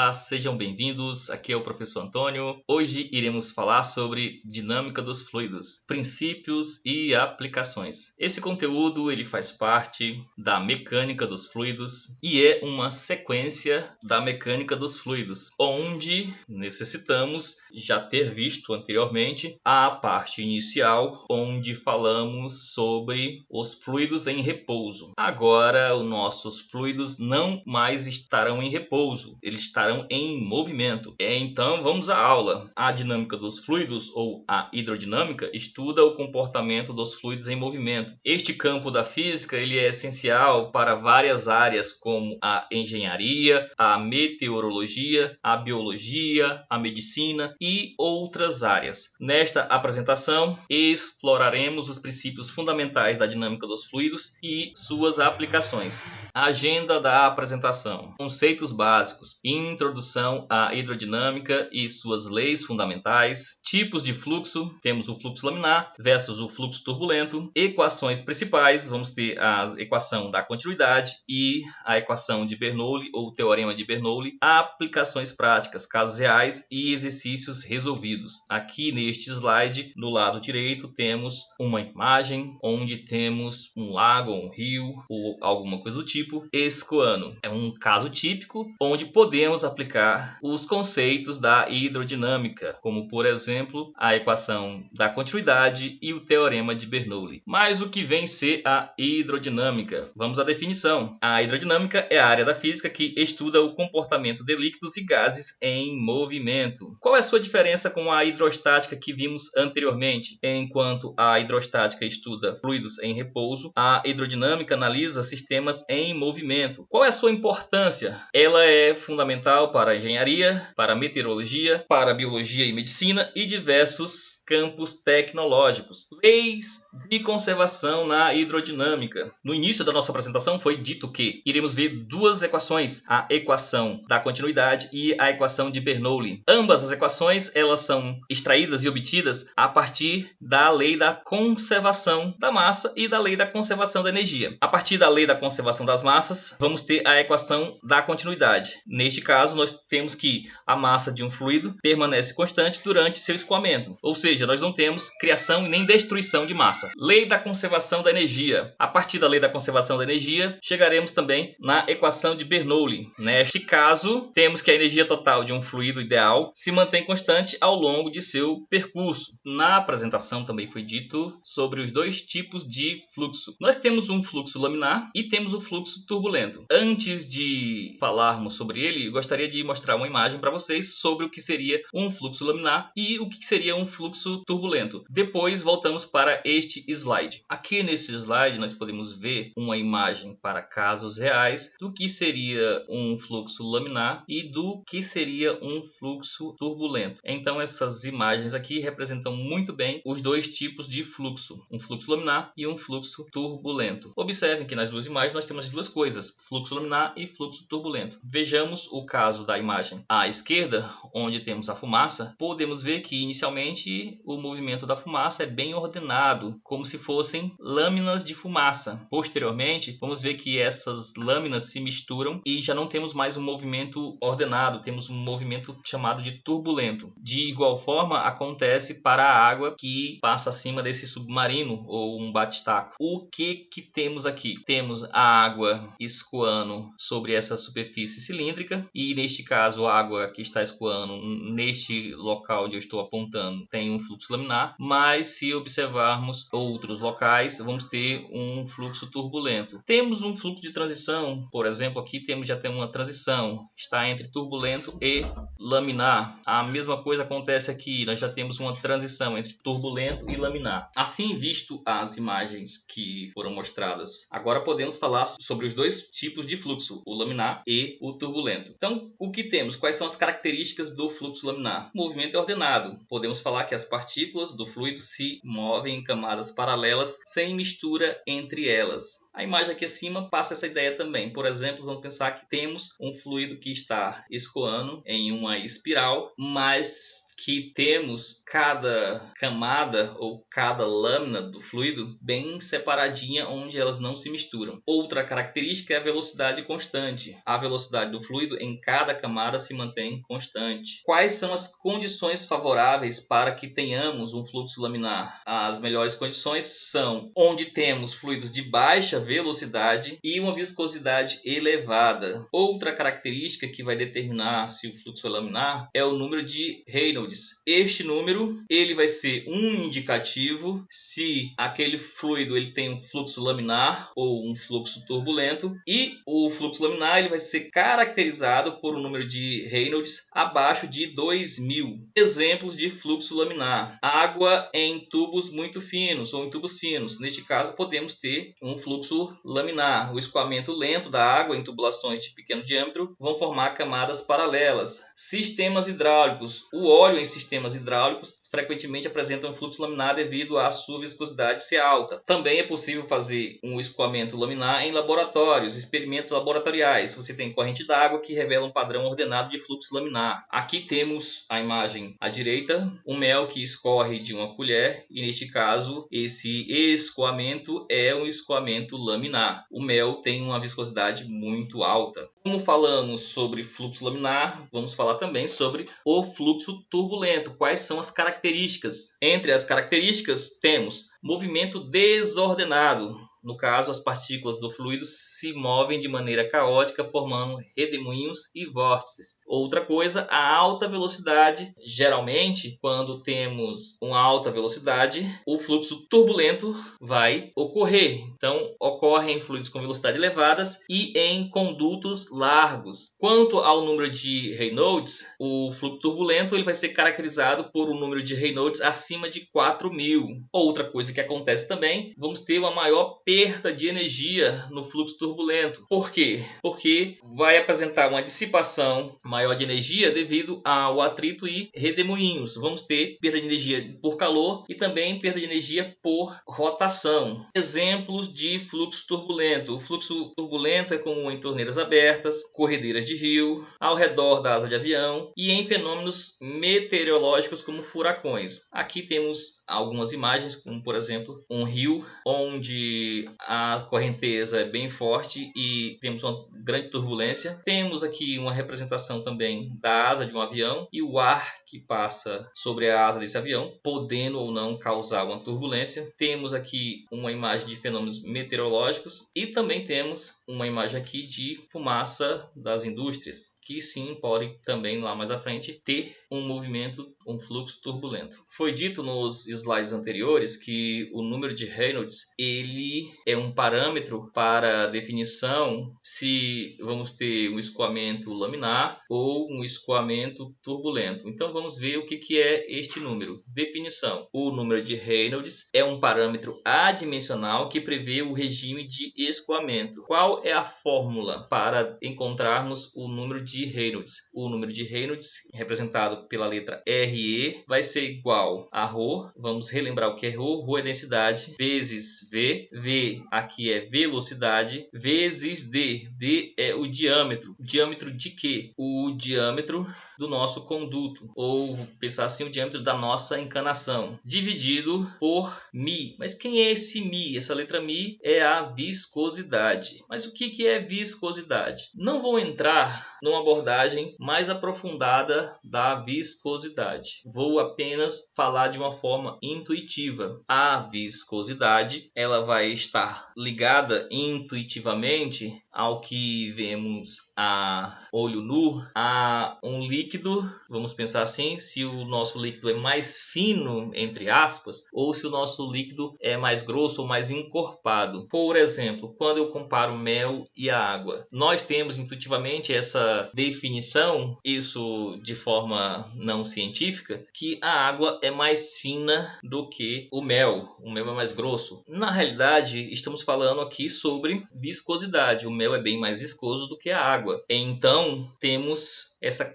Olá, sejam bem-vindos. Aqui é o professor Antônio. Hoje iremos falar sobre dinâmica dos fluidos, princípios e aplicações. Esse conteúdo ele faz parte da mecânica dos fluidos e é uma sequência da mecânica dos fluidos, onde necessitamos já ter visto anteriormente a parte inicial, onde falamos sobre os fluidos em repouso. Agora, os nossos fluidos não mais estarão em repouso, eles estarão em movimento. Então vamos à aula. A dinâmica dos fluidos, ou a hidrodinâmica, estuda o comportamento dos fluidos em movimento. Este campo da física ele é essencial para várias áreas, como a engenharia, a meteorologia, a biologia, a medicina e outras áreas. Nesta apresentação, exploraremos os princípios fundamentais da dinâmica dos fluidos e suas aplicações. A agenda da apresentação: conceitos básicos, introdução à hidrodinâmica e suas leis fundamentais, tipos de fluxo, temos o fluxo laminar versus o fluxo turbulento, equações principais, vamos ter a equação da continuidade e a equação de Bernoulli ou teorema de Bernoulli, aplicações práticas, casos reais e exercícios resolvidos. Aqui neste slide, no lado direito, temos uma imagem onde temos um lago, um rio ou alguma coisa do tipo escoando. É um caso típico onde podemos aplicar os conceitos da hidrodinâmica, como por exemplo a equação da continuidade e o teorema de Bernoulli. Mas o que vem ser a hidrodinâmica? Vamos à definição. A hidrodinâmica é a área da física que estuda o comportamento de líquidos e gases em movimento. Qual é a sua diferença com a hidrostática que vimos anteriormente? Enquanto a hidrostática estuda fluidos em repouso, a hidrodinâmica analisa sistemas em movimento. Qual é a sua importância? Ela é fundamental para a engenharia, para a meteorologia, para a biologia e medicina e diversos campos tecnológicos. Leis de conservação na hidrodinâmica. No início da nossa apresentação foi dito que iremos ver duas equações, a equação da continuidade e a equação de Bernoulli. Ambas as equações elas são extraídas e obtidas a partir da lei da conservação da massa e da lei da conservação da energia. A partir da lei da conservação das massas, vamos ter a equação da continuidade. Neste caso, nós temos que a massa de um fluido permanece constante durante seu escoamento, ou seja, nós não temos criação e nem destruição de massa. Lei da conservação da energia. A partir da lei da conservação da energia, chegaremos também na equação de Bernoulli. Neste caso, temos que a energia total de um fluido ideal se mantém constante ao longo de seu percurso. Na apresentação também foi dito sobre os dois tipos de fluxo. Nós temos um fluxo laminar e temos o fluxo turbulento. Antes de falarmos sobre ele, eu gostaria de mostrar uma imagem para vocês sobre o que seria um fluxo laminar e o que seria um fluxo turbulento. Depois voltamos para este slide. Aqui nesse slide nós podemos ver uma imagem para casos reais do que seria um fluxo laminar e do que seria um fluxo turbulento. Então essas imagens aqui representam muito bem os dois tipos de fluxo, um fluxo laminar e um fluxo turbulento. Observem que nas duas imagens nós temos as duas coisas, fluxo laminar e fluxo turbulento. Vejamos o caso da imagem à esquerda, onde temos a fumaça. Podemos ver que inicialmente o movimento da fumaça é bem ordenado, como se fossem lâminas de fumaça. Posteriormente, vamos ver que essas lâminas se misturam e já não temos mais um movimento ordenado, temos um movimento chamado de turbulento. De igual forma, acontece para a água que passa acima desse submarino ou um batistaco. O que temos aqui? Temos a água escoando sobre essa superfície cilíndrica e neste caso a água que está escoando neste local onde eu estou apontando tem um fluxo laminar, mas se observarmos outros locais vamos ter um fluxo turbulento. Temos um fluxo de transição, por exemplo, aqui já temos uma transição, está entre turbulento e laminar. A mesma coisa acontece aqui, nós já temos uma transição entre turbulento e laminar. Assim visto as imagens que foram mostradas, agora podemos falar sobre os dois tipos de fluxo, o laminar e o turbulento. Então, o que temos? Quais são as características do fluxo laminar? O movimento é ordenado. Podemos falar que as partículas do fluido se movem em camadas paralelas sem mistura entre elas. A imagem aqui acima passa essa ideia também. Por exemplo, vamos pensar que temos um fluido que está escoando em uma espiral, mas que temos cada camada ou cada lâmina do fluido bem separadinha, onde elas não se misturam. Outra característica é a velocidade constante. A velocidade do fluido em cada camada se mantém constante. Quais são as condições favoráveis para que tenhamos um fluxo laminar? As melhores condições são onde temos fluidos de baixa velocidade e uma viscosidade elevada. Outra característica que vai determinar se o fluxo é laminar é o número de Reynolds. Este número ele vai ser um indicativo se aquele fluido ele tem um fluxo laminar ou um fluxo turbulento, e o fluxo laminar ele vai ser caracterizado por um número de Reynolds abaixo de 2000. Exemplos de fluxo laminar: água em tubos muito finos ou em tubos finos. Neste caso podemos ter um fluxo laminar. O escoamento lento da água em tubulações de pequeno diâmetro vão formar camadas paralelas. Sistemas hidráulicos: o óleo em sistemas hidráulicos frequentemente apresenta um fluxo laminar devido à sua viscosidade ser alta. Também é possível fazer um escoamento laminar em laboratórios, experimentos laboratoriais. Você tem corrente d'água que revela um padrão ordenado de fluxo laminar. Aqui temos a imagem à direita, um mel que escorre de uma colher, e neste caso esse escoamento é um escoamento laminar. O mel tem uma viscosidade muito alta. Como falamos sobre fluxo laminar, vamos falar também sobre o fluxo turbulento. Quais são as características? Entre as características temos movimento desordenado. No caso, as partículas do fluido se movem de maneira caótica, formando redemoinhos e vórtices. Outra coisa, a alta velocidade. Geralmente, quando temos uma alta velocidade, o fluxo turbulento vai ocorrer. Então, ocorre em fluidos com velocidade elevadas e em condutos largos. Quanto ao número de Reynolds, o fluxo turbulento ele vai ser caracterizado por um número de Reynolds acima de 4000. Outra coisa que acontece também, vamos ter uma maior perda de energia no fluxo turbulento. Por quê? Porque vai apresentar uma dissipação maior de energia devido ao atrito e redemoinhos. Vamos ter perda de energia por calor e também perda de energia por rotação. Exemplos de fluxo turbulento. O fluxo turbulento é comum em torneiras abertas, corredeiras de rio, ao redor da asa de avião e em fenômenos meteorológicos como furacões. Aqui temos algumas imagens, como por exemplo um rio onde a correnteza é bem forte e temos uma grande turbulência. Temos aqui uma representação também da asa de um avião e o ar que passa sobre a asa desse avião, podendo ou não causar uma turbulência. Temos aqui uma imagem de fenômenos meteorológicos e também temos uma imagem aqui de fumaça das indústrias, que sim pode também lá mais à frente ter um movimento, um fluxo turbulento. Foi dito nos slides anteriores que o número de Reynolds ele é um parâmetro para definição se vamos ter um escoamento laminar ou um escoamento turbulento. Então vamos ver o que é este número. Definição: o número de Reynolds é um parâmetro adimensional que prevê o regime de escoamento. Qual é a fórmula para encontrarmos o número de Reynolds? O número de Reynolds, representado pela letra RE, vai ser igual a ρ. Vamos relembrar o que é ρ. ρ é densidade vezes V. V aqui é velocidade vezes D. D é o diâmetro. Diâmetro de quê? O diâmetro do nosso conduto, ou pensar assim, o diâmetro da nossa encanação, dividido por μ. Mas quem é esse μ? Essa letra μ é a viscosidade. Mas o que é viscosidade? Não vou entrar numa abordagem mais aprofundada da viscosidade. Vou apenas falar de uma forma intuitiva. A viscosidade, ela vai estar ligada intuitivamente ao que vemos a olho nu, a um líquido. Vamos pensar assim, se o nosso líquido é mais fino, entre aspas, ou se o nosso líquido é mais grosso ou mais encorpado. Por exemplo, quando eu comparo mel e a água, nós temos intuitivamente essa definição, isso de forma não científica, que a água é mais fina do que o mel. O mel é mais grosso. Na realidade, estamos falando aqui sobre viscosidade. O mel é bem mais viscoso do que a água. Então, temos essa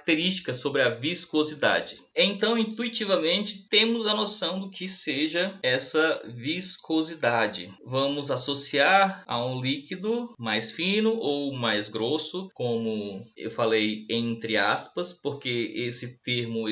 características sobre a viscosidade. Então, intuitivamente, temos a noção do que seja essa viscosidade. Vamos associar a um líquido mais fino ou mais grosso, como eu falei entre aspas, porque esse termo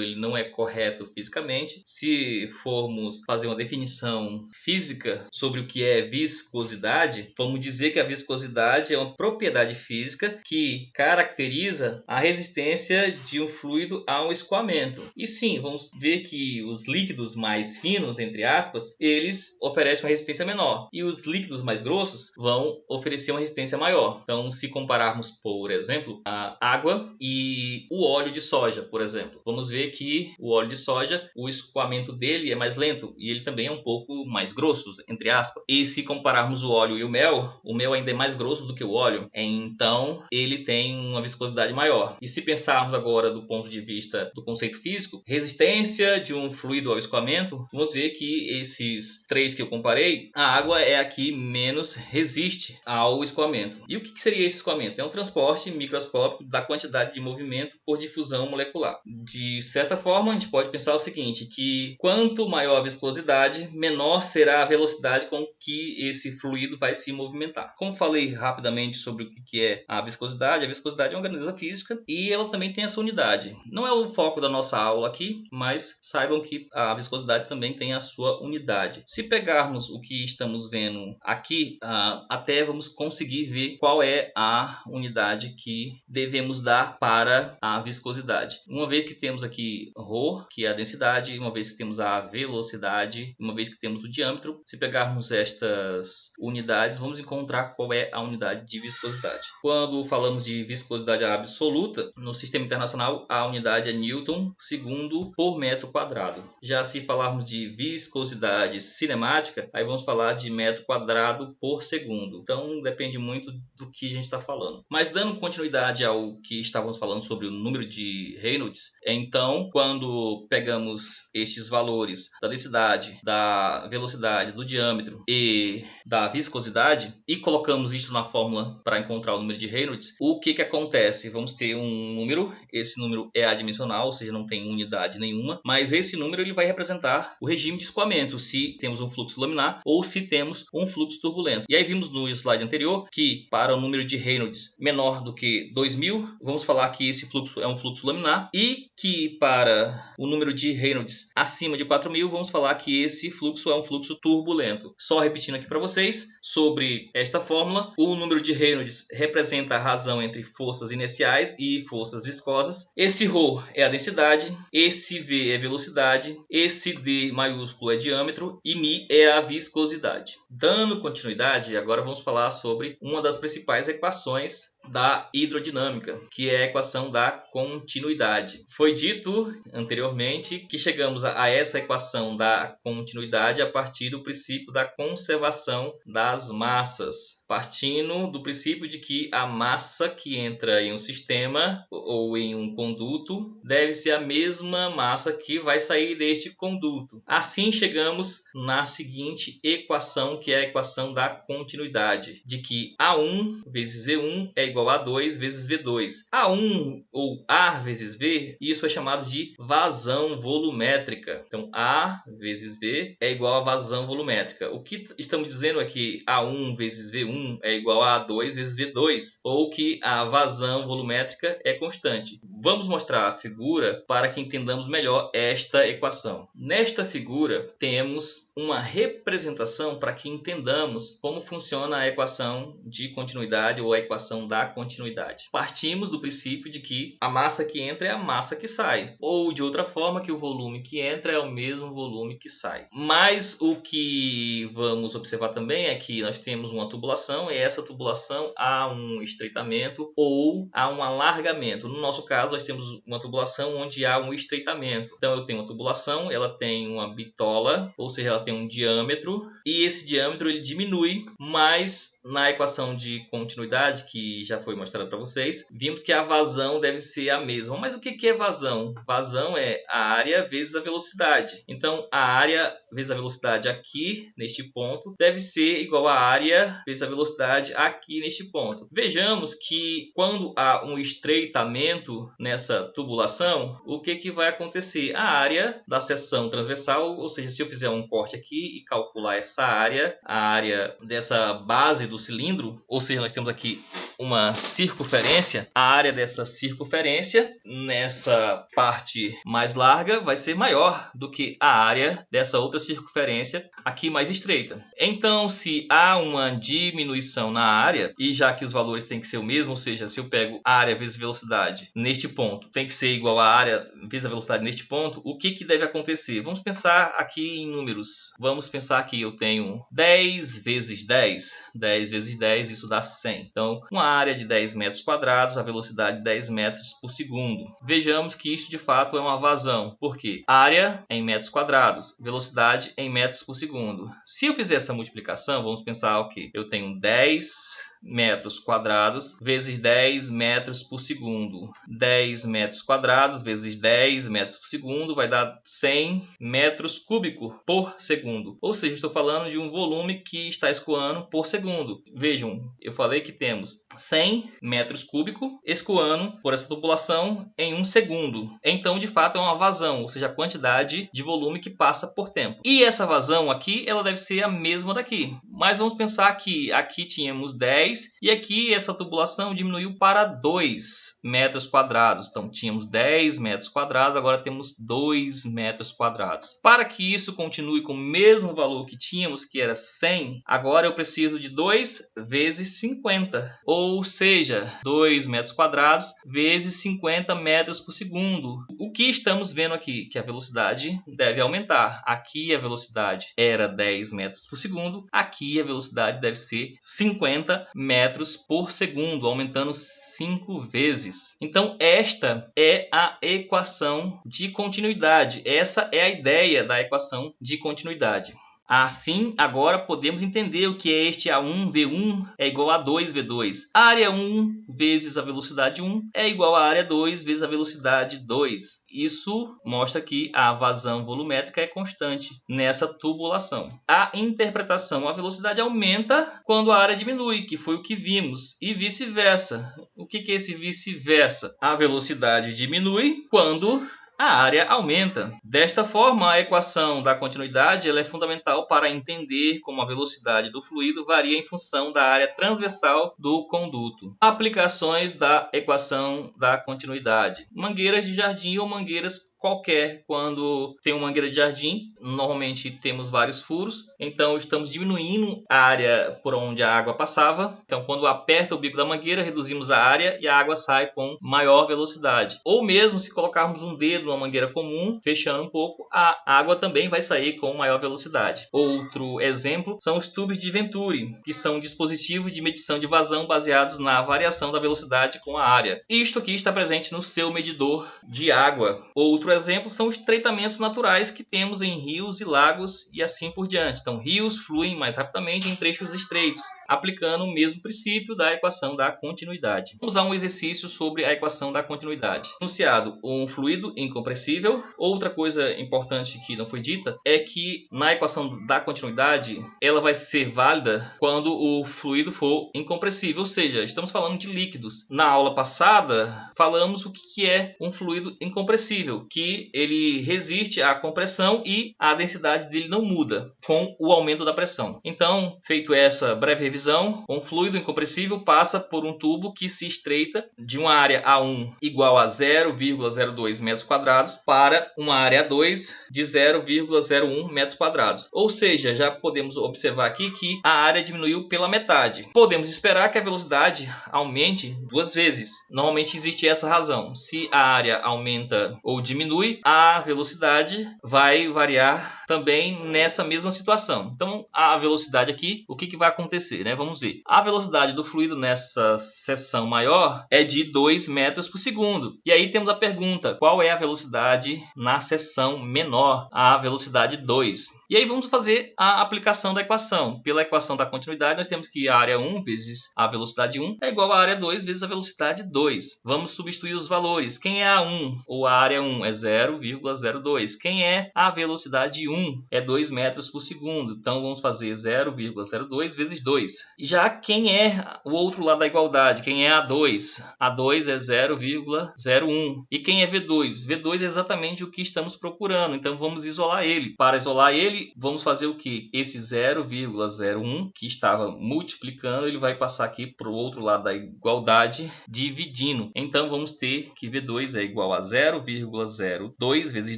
ele não é correto fisicamente. Se formos fazer uma definição física sobre o que é viscosidade, vamos dizer que a viscosidade é uma propriedade física que caracteriza a resistência de um fluido a um escoamento. E sim, vamos ver que os líquidos mais finos, entre aspas, eles oferecem uma resistência menor, e os líquidos mais grossos vão oferecer uma resistência maior. Então, se compararmos, por exemplo, a água e o óleo de soja, por exemplo, vamos ver que o óleo de soja, o escoamento dele é mais lento e ele também é um pouco mais grosso, entre aspas. E se compararmos o óleo e o mel ainda é mais grosso do que o óleo, então ele tem uma viscosidade maior. E se pensarmos agora do ponto de vista do conceito físico, resistência de um fluido ao escoamento, vamos ver que esses três que eu comparei, a água é a que menos resiste ao escoamento. E o que seria esse escoamento? É um transporte microscópico da quantidade de movimento por difusão molecular. De certa forma, a gente pode pensar o seguinte, que quanto maior a viscosidade, menor será a velocidade com que esse fluido vai se movimentar. Como falei rapidamente sobre o que é a viscosidade é uma grandeza física e ela também tem essa unidade. Não é o foco da nossa aula aqui, mas saibam que a viscosidade também tem a sua unidade. Se pegarmos o que estamos vendo aqui, até vamos conseguir ver qual é a unidade que devemos dar para a viscosidade. Uma vez que temos aqui ρ, que é a densidade, uma vez que temos a velocidade, uma vez que temos o diâmetro, se pegarmos estas unidades, vamos encontrar qual é a unidade de viscosidade. Quando falamos de viscosidade absoluta, no sistema internacional, a unidade é Newton segundo por metro quadrado. Já se falarmos de viscosidade cinemática, aí vamos falar de metro quadrado por segundo. Então depende muito do que a gente está falando. Mas dando continuidade ao que estávamos falando sobre o número de Reynolds, então quando pegamos estes valores da densidade, da velocidade, do diâmetro e da viscosidade e colocamos isso na fórmula para encontrar o número de Reynolds, o que acontece? Vamos ter um número, esse número é adimensional, ou seja, não tem unidade nenhuma, mas esse número ele vai representar o regime de escoamento, se temos um fluxo laminar ou se temos um fluxo turbulento. E aí vimos no slide anterior que para o número de Reynolds menor do que 2000, vamos falar que esse fluxo é um fluxo laminar, e que para o número de Reynolds acima de 4000, vamos falar que esse fluxo é um fluxo turbulento. Só repetindo aqui para vocês sobre esta fórmula, o número de Reynolds representa a razão entre forças inerciais e forças viscosas. Esse ρ é a densidade, esse v é velocidade, esse d maiúsculo é diâmetro e μ é a viscosidade. Dando continuidade, agora vamos falar sobre uma das principais equações da hidrodinâmica, que é a equação da continuidade. Foi dito anteriormente que chegamos a essa equação da continuidade a partir do princípio da conservação das massas, partindo do princípio de que a massa que entra em um sistema ou em um conduto deve ser a mesma massa que vai sair deste conduto. Assim chegamos na seguinte equação, que é a equação da continuidade, de que A1 vezes V1 é igual a A2 vezes V2. A1 ou A vezes V, isso é chamado de vazão volumétrica. Então, A vezes V é igual a vazão volumétrica. O que estamos dizendo é que A1 vezes V1 é igual a A2 vezes V2, ou que a vazão volumétrica é constante. Vamos mostrar a figura para que entendamos melhor esta equação. Nesta figura, temos uma representação para que entendamos como funciona a equação de continuidade ou a equação da continuidade. Partimos do princípio de que a massa que entra é a massa que sai, ou de outra forma que o volume que entra é o mesmo volume que sai. Mas o que vamos observar também é que nós temos uma tubulação e essa tubulação há um estreitamento ou há um alargamento. No nosso caso, nós temos uma tubulação onde há um estreitamento. Então eu tenho uma tubulação, ela tem uma bitola, ou seja, ela tem um diâmetro, e esse diâmetro ele diminui, mas na equação de continuidade que já foi mostrado para vocês, vimos que a vazão deve ser a mesma. Mas o que é vazão? Vazão é a área vezes a velocidade. Então, a área vezes a velocidade aqui, neste ponto, deve ser igual a área vezes a velocidade aqui neste ponto. Vejamos que quando há um estreitamento nessa tubulação, o que vai acontecer? A área da seção transversal, ou seja, se eu fizer um corte aqui e calcular essa área, a área dessa base do cilindro, ou seja, nós temos aqui uma circunferência, a área dessa circunferência nessa parte mais larga vai ser maior do que a área dessa outra circunferência aqui mais estreita. Então, se há uma diminuição na área, e já que os valores têm que ser o mesmo, ou seja, se eu pego área vezes velocidade neste ponto, tem que ser igual a área vezes a velocidade neste ponto, o que deve acontecer? Vamos pensar aqui em números. Vamos pensar que eu tenho 10 vezes 10. 10 vezes 10, isso dá 100. Então, uma área de 10 metros quadrados, a velocidade de 10 metros por segundo. Vejamos que isso de fato é uma vazão. Por quê? Área em metros quadrados, velocidade em metros por segundo. Se eu fizer essa multiplicação, vamos pensar o que? Eu tenho 10 metros quadrados vezes 10 metros por segundo. 10 metros quadrados vezes 10 metros por segundo vai dar 100 metros cúbicos por segundo. Ou seja, estou falando de um volume que está escoando por segundo. Vejam, eu falei que temos 100 metros cúbicos escoando por essa tubulação em um segundo. Então, de fato, é uma vazão, ou seja, a quantidade de volume que passa por tempo. E essa vazão aqui, ela deve ser a mesma daqui. Mas vamos pensar que aqui tínhamos 10 e aqui essa tubulação diminuiu para 2 metros quadrados. Então tínhamos 10 metros quadrados, agora temos 2 metros quadrados. Para que isso continue com o mesmo valor que tínhamos, que era 100, agora eu preciso de 2 vezes 50. Ou seja, 2 metros quadrados vezes 50 metros por segundo. O que estamos vendo aqui? Que a velocidade deve aumentar. Aqui a velocidade era 10 metros por segundo, aqui a velocidade deve ser 50 metros por segundo, aumentando 5 vezes. Então, esta é a equação de continuidade. Essa é a ideia da equação de continuidade. Assim, agora podemos entender o que é este A1, V1 é igual a 2V2. A área 1 vezes a velocidade 1 é igual a área 2 vezes a velocidade 2. Isso mostra que a vazão volumétrica é constante nessa tubulação. A interpretação, a velocidade aumenta quando a área diminui, que foi o que vimos, e vice-versa. O que é esse vice-versa? A velocidade diminui quando a área aumenta. Desta forma, a equação da continuidade ela é fundamental para entender como a velocidade do fluido varia em função da área transversal do conduto. Aplicações da equação da continuidade. Mangueiras de jardim ou mangueiras qualquer. Quando tem uma mangueira de jardim, normalmente temos vários furos, então estamos diminuindo a área por onde a água passava. Então, quando aperta o bico da mangueira, reduzimos a área e a água sai com maior velocidade. Ou mesmo se colocarmos um dedo numa mangueira comum, fechando um pouco, a água também vai sair com maior velocidade. Outro exemplo são os tubos de Venturi, que são dispositivos de medição de vazão baseados na variação da velocidade com a área. Isto aqui está presente no seu medidor de água. Outro exemplo são os tratamentos naturais que temos em rios e lagos e assim por diante. Então, rios fluem mais rapidamente em trechos estreitos, aplicando o mesmo princípio da equação da continuidade. Vamos a um exercício sobre a equação da continuidade. Enunciado, um fluido incompressível. Outra coisa importante que não foi dita é que na equação da continuidade, ela vai ser válida quando o fluido for incompressível, ou seja, estamos falando de líquidos. Na aula passada, falamos o que é um fluido incompressível, que ele resiste à compressão e a densidade dele não muda com o aumento da pressão. Então, feito essa breve revisão, um fluido incompressível passa por um tubo que se estreita de uma área A1 igual a 0,02 metros quadrados para uma área A2 de 0,01 metros quadrados. Ou seja, já podemos observar aqui que a área diminuiu pela metade. Podemos esperar que a velocidade aumente 2 vezes. Normalmente existe essa razão. Se a área aumenta ou diminui, a velocidade vai variar também nessa mesma situação. Então, a velocidade aqui, o que vai acontecer, né? Vamos ver. A velocidade do fluido nessa seção maior é de 2 metros por segundo. E aí temos a pergunta, qual é a velocidade velocidade na seção menor, a velocidade 2. E aí vamos fazer a aplicação da equação. Pela equação da continuidade, nós temos que a área 1 vezes a velocidade 1 é igual a área 2 vezes a velocidade 2. Vamos substituir os valores. Quem é a 1 ou a área 1 é 0,02. Quem é a velocidade 1 é 2 metros por segundo. Então vamos fazer 0,02 vezes 2. Já quem é o outro lado da igualdade, quem é a 2? A 2 é 0,01. E quem é V2? V2 é exatamente o que estamos procurando. Então vamos isolar ele. Para isolar ele, vamos fazer o que? Esse 0,01 que estava multiplicando, ele vai passar aqui para o outro lado da igualdade, dividindo. Então vamos ter que V2 é igual a 0,02 vezes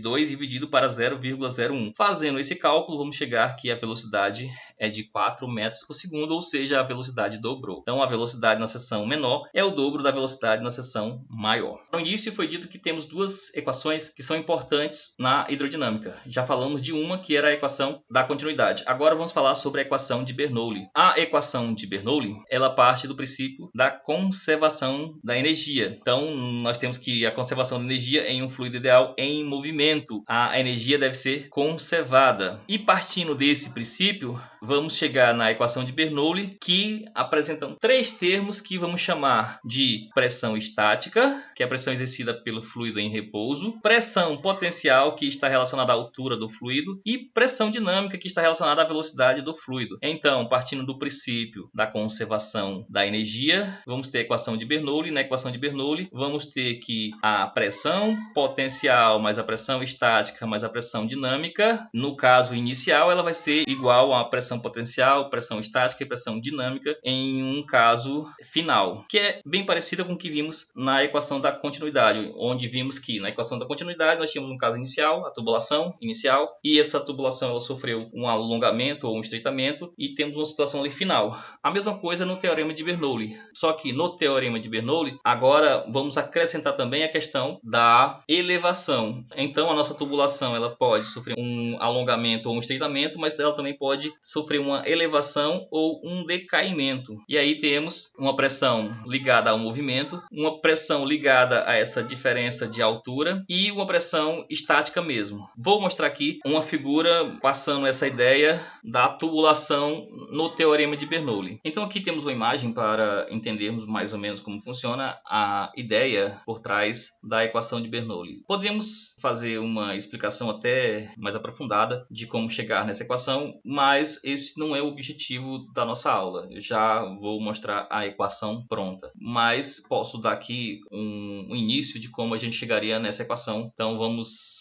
2 dividido para 0,01. Fazendo esse cálculo, vamos chegar que a velocidade é de 4 metros por segundo, ou seja, a velocidade dobrou. Então a velocidade na seção menor é o dobro da velocidade na seção maior. No início foi dito que temos duas equações que são importantes na hidrodinâmica. Já falamos de uma que era a equação da continuidade. Agora vamos falar sobre a equação de Bernoulli. A equação de Bernoulli, ela parte do princípio da conservação da energia. Então nós temos que a conservação da energia em um fluido ideal em movimento. A energia deve ser conservada. E partindo desse princípio, vamos chegar na equação de Bernoulli, que apresentam três termos que vamos chamar de pressão estática, que é a pressão exercida pelo fluido em repouso, pressão potencial, que está relacionada à altura do fluido, e pressão dinâmica, que está relacionada à velocidade do fluido. Então, partindo do princípio da conservação da energia, vamos ter a equação de Bernoulli. Na equação de Bernoulli, vamos ter que a pressão potencial mais a pressão estática mais a pressão dinâmica, no caso inicial, ela vai ser igual a pressão potencial, pressão estática e pressão dinâmica em um caso final, que é bem parecida com o que vimos na equação da continuidade, onde vimos que na equação da continuidade nós tínhamos um caso inicial, a tubulação inicial, e essa tubulação ela sofreu um alongamento ou um estreitamento e temos uma situação ali final. A mesma coisa no teorema de Bernoulli, só que no teorema de Bernoulli agora vamos acrescentar também a questão da elevação. Então a nossa tubulação ela pode sofrer um alongamento ou um estreitamento, mas ela também pode sofrer uma elevação ou um decaimento. E aí temos uma pressão ligada ao movimento, uma pressão ligada a essa diferença de altura e uma pressão estática mesmo. Vou mostrar aqui uma figura passando essa ideia da tubulação no teorema de Bernoulli. Então aqui temos uma imagem para entendermos mais ou menos como funciona a ideia por trás da equação de Bernoulli. Podemos fazer uma explicação até mais aprofundada de como chegar nessa equação, mas esse não é o objetivo da nossa aula. Eu já vou mostrar a equação pronta, mas posso dar aqui um início de como a gente chegaria nessa equação. Então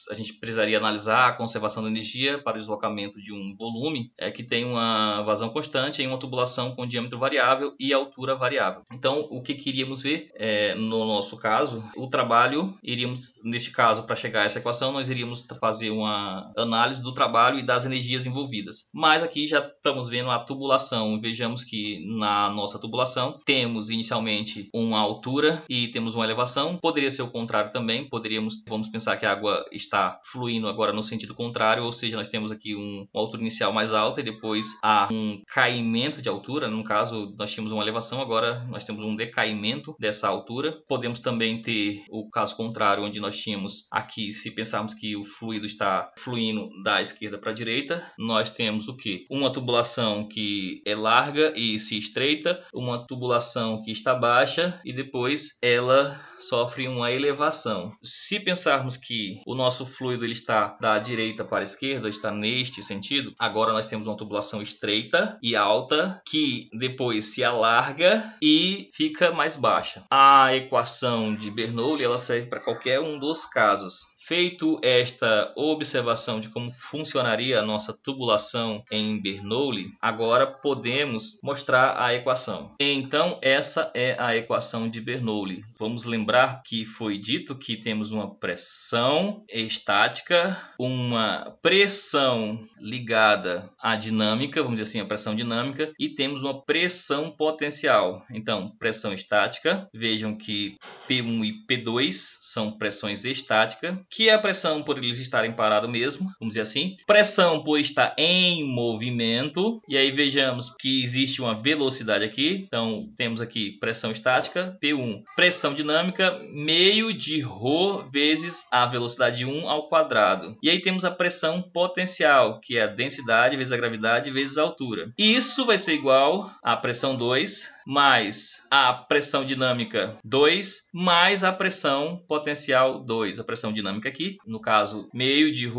a gente precisaria analisar a conservação da energia para o deslocamento de um volume que tem uma vazão constante em uma tubulação com diâmetro variável e altura variável. Então o que queríamos ver no nosso caso, o trabalho, neste caso, para chegar a essa equação, nós iríamos fazer uma análise do trabalho e das energias envolvidas. Mas aqui já estamos vendo a tubulação. Vejamos que na nossa tubulação temos inicialmente uma altura e temos uma elevação. Poderia ser o contrário também. Vamos pensar que a água está fluindo agora no sentido contrário, ou seja, nós temos aqui uma altura inicial mais alta e depois há um caimento de altura. No caso, nós tínhamos uma elevação, agora nós temos um decaimento dessa altura. Podemos também ter o caso contrário, onde nós tínhamos aqui, se pensarmos que o fluido está fluindo da esquerda para a direita, nós temos o que? Uma tubulação que é larga e se estreita, uma tubulação que está baixa e depois ela sofre uma elevação. Se pensarmos que o nosso fluido ele está da direita para a esquerda, está neste sentido, agora nós temos uma tubulação estreita e alta que depois se alarga e fica mais baixa. A equação de Bernoulli ela serve para qualquer um dos casos. Feito esta observação de como funcionaria a nossa tubulação em Bernoulli, agora podemos mostrar a equação. Então, essa é a equação de Bernoulli. Vamos lembrar que foi dito que temos uma pressão estática, uma pressão ligada à dinâmica, vamos dizer assim, a pressão dinâmica, e temos uma pressão potencial. Então, pressão estática, vejam que P1 e P2 são pressões estáticas, que é a pressão por eles estarem parados mesmo, vamos dizer assim. Pressão por estar em movimento. E aí vejamos que existe uma velocidade aqui. Então temos aqui pressão estática, P1. Pressão dinâmica, meio de ρ vezes a velocidade 1 ao quadrado. E aí temos a pressão potencial, que é a densidade vezes a gravidade vezes a altura. E isso vai ser igual a pressão 2 mais a pressão dinâmica 2 mais a pressão potencial 2. A pressão dinâmica aqui, no caso, meio de ρ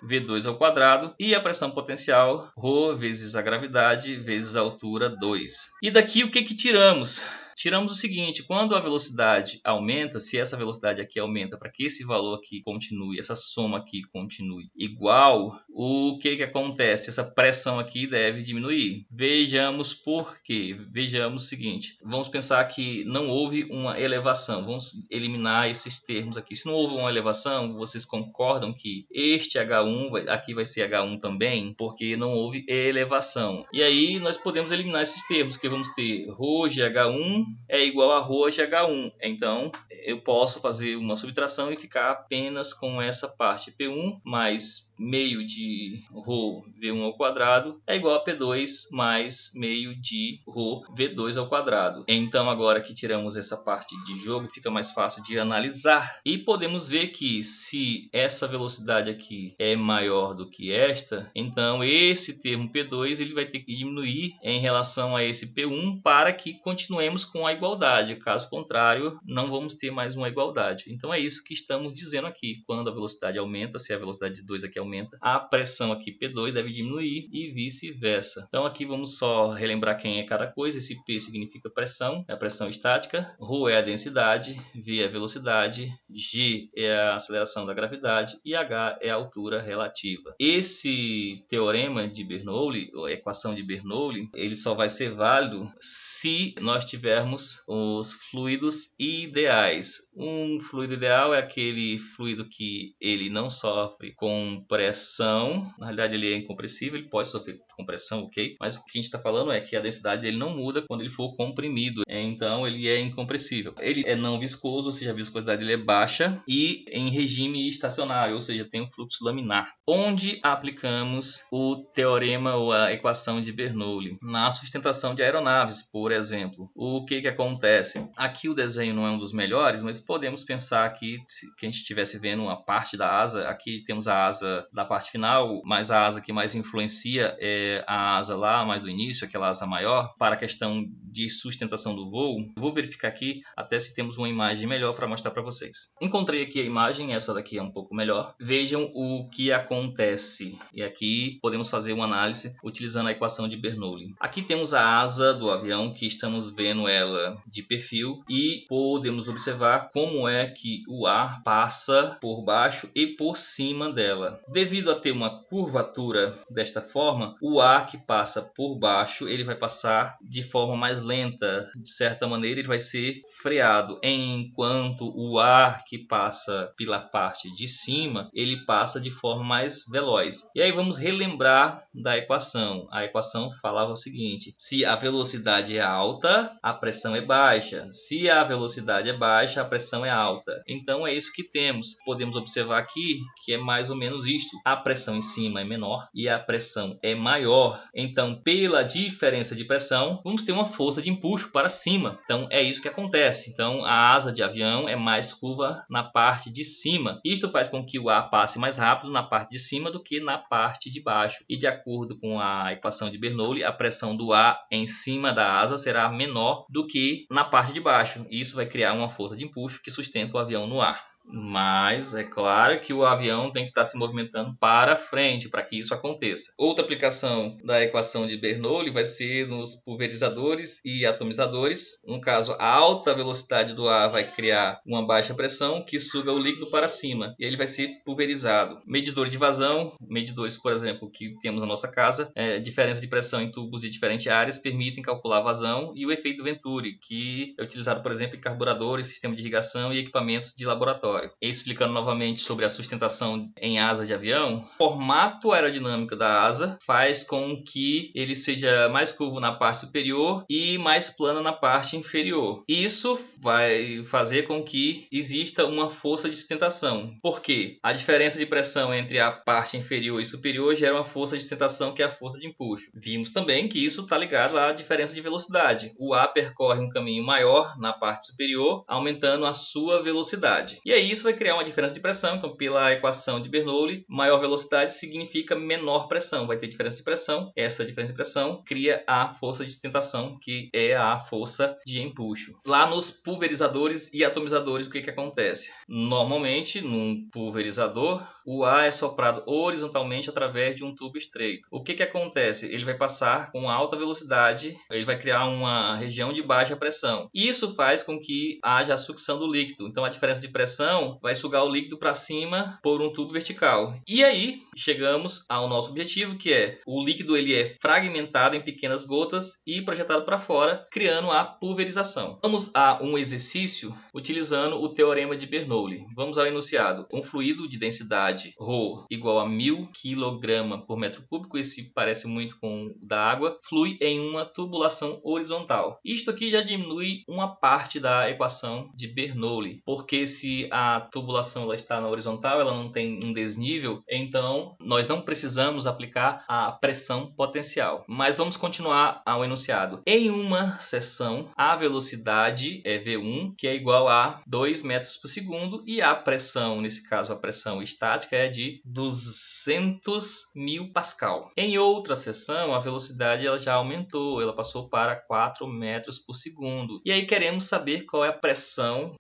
V2 ao quadrado, e a pressão potencial ρ vezes a gravidade vezes a altura 2. E daqui o que tiramos? Tiramos o seguinte: quando a velocidade aumenta, se essa velocidade aqui aumenta para que esse valor aqui continue, essa soma aqui continue igual, o que acontece? Essa pressão aqui deve diminuir. Vejamos por quê. Vejamos o seguinte: vamos pensar que não houve uma elevação. Vamos eliminar esses termos aqui. Se não houve uma elevação, vocês concordam que este H1 aqui vai ser H1 também, porque não houve elevação. E aí nós podemos eliminar esses termos, que vamos ter ρ de H1 é igual a ρ de H1. Então eu posso fazer uma subtração e ficar apenas com essa parte. P1 mais meio de ρ V1 ao quadrado é igual a P2 mais meio de ρ V2 ao quadrado. Então agora que tiramos essa parte de jogo, fica mais fácil de analisar. E podemos ver que se essa velocidade aqui é maior do que esta, então esse termo P2 ele vai ter que diminuir em relação a esse P1 para que continuemos com a igualdade. Caso contrário, não vamos ter mais uma igualdade. Então é isso que estamos dizendo aqui. Quando a velocidade aumenta, se a velocidade de 2 aqui aumenta, a pressão aqui P2 deve diminuir e vice-versa. Então aqui vamos só relembrar quem é cada coisa. Esse P significa pressão, é a pressão estática, ρ é a densidade, V é a velocidade, G é a aceleração da gravidade e H é a altura relativa. Esse teorema de Bernoulli, ou a equação de Bernoulli, ele só vai ser válido se nós tivermos os fluidos ideais. Um fluido ideal é aquele fluido que ele não sofre com pressão. Na realidade ele é incompressível, ele pode sofrer com pressão, ok? Mas o que a gente está falando é que a densidade dele não muda quando ele for comprimido. Então ele é incompressível. Ele é não viscoso, ou seja, a viscosidade dele é baixa, e em regime estacionário, ou seja, tem um fluxo laminar. Onde aplicamos o teorema ou a equação de Bernoulli? Na sustentação de aeronaves, por exemplo. O que acontece? Aqui o desenho não é um dos melhores, mas podemos pensar aqui que a gente estivesse vendo uma parte da asa. Aqui temos a asa da parte final, mas a asa que mais influencia é a asa lá mais do início, aquela asa maior, para a questão de sustentação do voo. Eu vou verificar aqui até se temos uma imagem melhor para mostrar para vocês. Encontrei aqui a imagem, essa daqui é um pouco melhor. Vejam o que acontece. E aqui podemos fazer uma análise utilizando a equação de Bernoulli. Aqui temos a asa do avião, que estamos vendo ela de perfil, e podemos observar como é que o ar passa por baixo e por cima dela. Devido a ter uma curvatura desta forma, o ar que passa por baixo ele vai passar de forma mais lenta. De certa maneira ele vai ser freado, enquanto o ar que passa pela parte de cima ele passa de forma mais veloz. E aí vamos relembrar da equação. A equação falava o seguinte: se a velocidade é alta, a pressão é baixa. Se a velocidade é baixa, a pressão é alta. Então é isso que temos. Podemos observar aqui que é mais ou menos isto. A pressão em cima é menor e a pressão é maior. Então, pela diferença de pressão, vamos ter uma força de empuxo para cima. Então é isso que acontece. Então a asa de avião é mais curva na parte de cima. Isto faz com que o ar passe mais rápido na parte de cima do que na parte de baixo. E de acordo com a equação de Bernoulli, a pressão do ar em cima da asa será menor do que na parte de baixo. Isso vai criar uma força de empuxo que sustenta o avião no ar. Mas é claro que o avião tem que estar se movimentando para frente para que isso aconteça. Outra aplicação da equação de Bernoulli vai ser nos pulverizadores e atomizadores. No caso, a alta velocidade do ar vai criar uma baixa pressão que suga o líquido para cima e ele vai ser pulverizado. Medidores de vazão, medidores, por exemplo, que temos na nossa casa, diferença de pressão em tubos de diferentes áreas permitem calcular a vazão, e o efeito Venturi, que é utilizado, por exemplo, em carburadores, sistema de irrigação e equipamentos de laboratório. laboratório. Explicando novamente sobre a sustentação em asa de avião, o formato aerodinâmico da asa faz com que ele seja mais curvo na parte superior e mais plano na parte inferior. Isso vai fazer com que exista uma força de sustentação, porque a diferença de pressão entre a parte inferior e superior gera uma força de sustentação, que é a força de empuxo. Vimos também que isso está ligado à diferença de velocidade. O ar percorre um caminho maior na parte superior, aumentando a sua velocidade. E aí isso vai criar uma diferença de pressão. Então, pela equação de Bernoulli, maior velocidade significa menor pressão. Vai ter diferença de pressão. Essa diferença de pressão cria a força de sustentação, que é a força de empuxo. Lá nos pulverizadores e atomizadores, o que acontece? Normalmente, num pulverizador, o ar é soprado horizontalmente através de um tubo estreito. O que acontece? Ele vai passar com alta velocidade, ele vai criar uma região de baixa pressão. Isso faz com que haja a sucção do líquido. Então, a diferença de pressão vai sugar o líquido para cima por um tubo vertical. E aí, chegamos ao nosso objetivo, que é o líquido ele é fragmentado em pequenas gotas e projetado para fora, criando a pulverização. Vamos a um exercício utilizando o teorema de Bernoulli. Vamos ao enunciado. Um fluido de densidade ρ igual a 1000 kg por metro cúbico, esse parece muito com o da água, flui em uma tubulação horizontal. Isto aqui já diminui uma parte da equação de Bernoulli, porque se a tubulação ela está na horizontal, ela não tem um desnível, então nós não precisamos aplicar a pressão potencial. Mas vamos continuar ao enunciado. Em uma seção, a velocidade é V1, que é igual a 2 metros por segundo, e a pressão, nesse caso a pressão estática, é de 200.000 Pascal. Em outra seção, a velocidade ela já aumentou, ela passou para 4 metros por segundo. E aí queremos saber qual é a pressão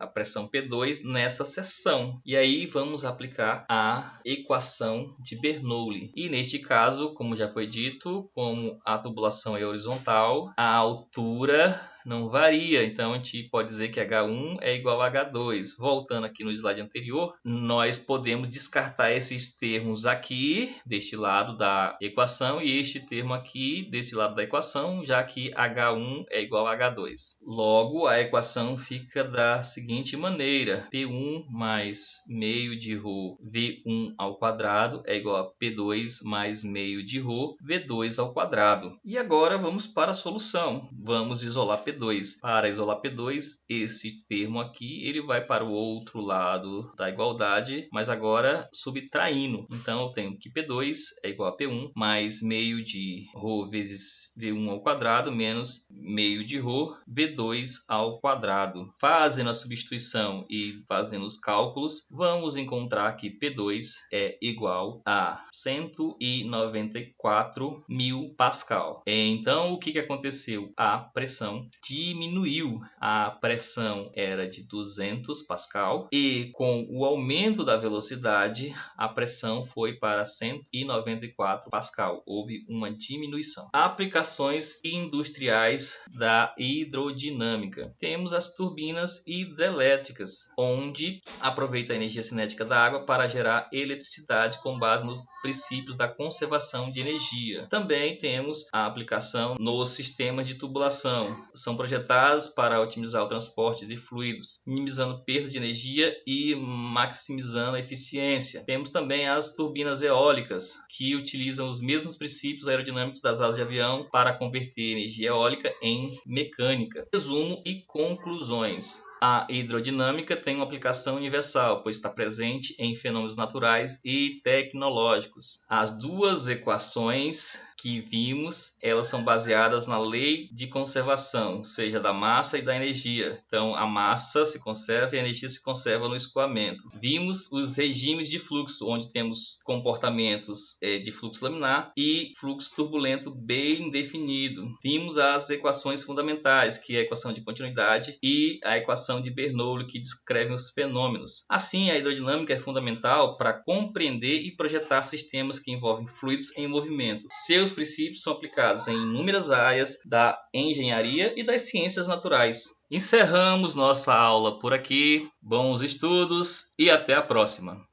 P2 nessa seção. E aí vamos aplicar a equação de Bernoulli. E neste caso, como já foi dito, como a tubulação é horizontal, a altura não varia, então a gente pode dizer que H1 é igual a H2. Voltando aqui no slide anterior, nós podemos descartar esses termos aqui, deste lado da equação, e este termo aqui, deste lado da equação, já que H1 é igual a H2. Logo, a equação fica da seguinte maneira: P1 mais meio de ρ V1 ao quadrado é igual a P2 mais meio de ρ V2 ao quadrado. E agora vamos para a solução. Vamos isolar P2. Para isolar P2, esse termo aqui ele vai para o outro lado da igualdade, mas agora subtraindo. Então eu tenho que P2 é igual a P1 mais meio de ρ vezes V1 ao quadrado menos meio de ρ V2 ao quadrado. Fazendo a substituição e fazendo os cálculos, vamos encontrar que P2 é igual a 194.000 Pascal. Então o que aconteceu? A pressão diminuiu. A pressão era de 200 Pascal e com o aumento da velocidade a pressão foi para 194 Pascal. Houve uma diminuição. Aplicações industriais da hidrodinâmica. Temos as turbinas hidrelétricas, onde aproveita a energia cinética da água para gerar eletricidade com base nos princípios da conservação de energia. Também temos a aplicação nos sistemas de tubulação. São projetados para otimizar o transporte de fluidos, minimizando perda de energia e maximizando a eficiência. Temos também as turbinas eólicas, que utilizam os mesmos princípios aerodinâmicos das asas de avião para converter energia eólica em mecânica. Resumo e conclusões. A hidrodinâmica tem uma aplicação universal, pois está presente em fenômenos naturais e tecnológicos. As duas equações que vimos, elas são baseadas na lei de conservação, seja da massa e da energia. Então, a massa se conserva e a energia se conserva no escoamento. Vimos os regimes de fluxo, onde temos comportamentos de fluxo laminar e fluxo turbulento bem definido. Vimos as equações fundamentais, que é a equação de continuidade e a equação de Bernoulli, que descrevem os fenômenos. Assim, a hidrodinâmica é fundamental para compreender e projetar sistemas que envolvem fluidos em movimento. Seus princípios são aplicados em inúmeras áreas da engenharia e das ciências naturais. Encerramos nossa aula por aqui. Bons estudos e até a próxima!